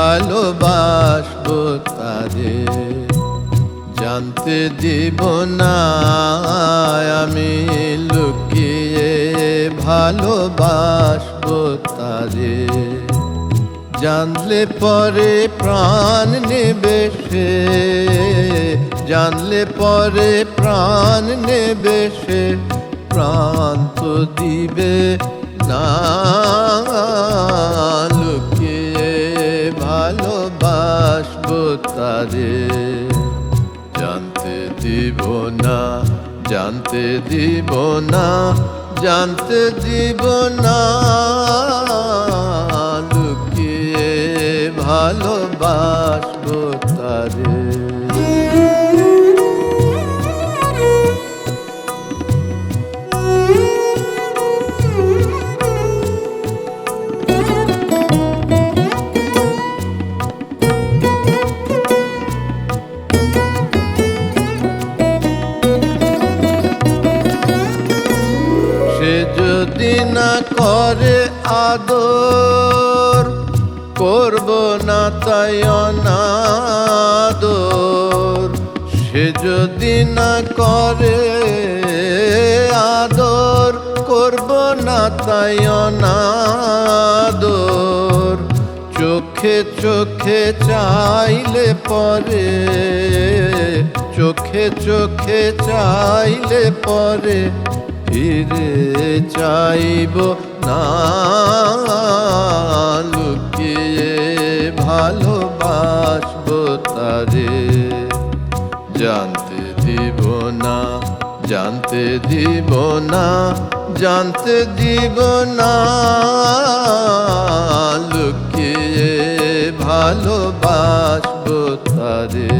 ভালোবাসবো তারে। জানতে দিব না আমি লুকিয়ে ভালোবাসবো তারে। জানলে পরে প্রাণ নেবে সে, জানলে পরে প্রাণ নেবে সে, প্রাণ তো দিবে না। লুকিয়ে ভালোবাসবো তারে। জানতে দিব না, জানতে দিব না, জানতে দিব না, লুকিয়ে ভালোবাসবো তারে। যদি না করে আদর, করব না তাই অনাদর। সে যদি না করে আদর, করব না তাই অনাদর। চোখে চোখে চাইলে পরে, চোখে চোখে চাইলে পরে, ফিরে চাইব না। লুকিয়ে ভালোবাসবো তারে। জানতে দিব না, জানতে দিব না, জানতে দিব না, লুকিয়ে ভালোবাসবো তারে।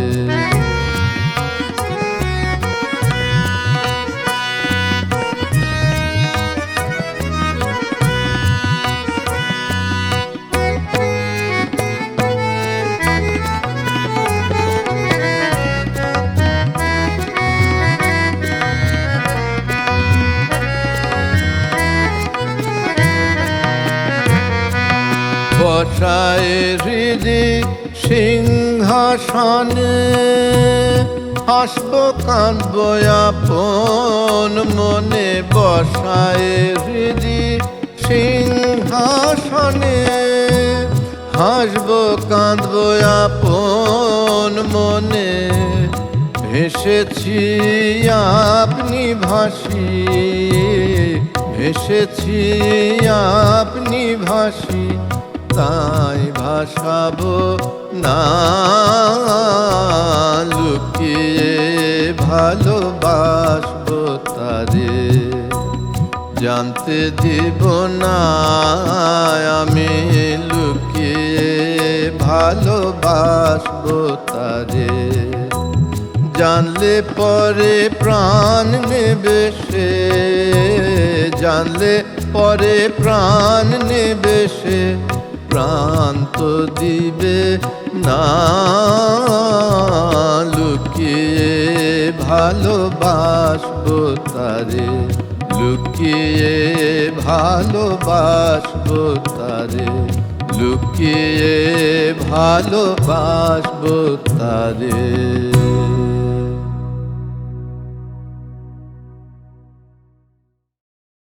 বসায় হৃদি সিংহাসনে, হাসব কাঁদব আপন মনে। বসায় হৃদি সিংহাসনে, হাসব কাঁদব আপন মনে। ভেসেছি আপনি ভাসি, ভেসেছি আপনি ভাসি, তাই ভাসাবো না। লুকিয়ে ভালোবাসবো তারে। জানতে দিব না আমি লুকিয়ে ভালোবাসবো তারে। জানলে পরে প্রাণ নেবে সে, জানলে পরে প্রাণ নেবে সে, প্রাণ তো দিবে না। লুকিয়ে ভালোবাসবো তারে। লুকিয়ে ভালোবাসবো তারে। লুকিয়ে ভালোবাসবো তারে।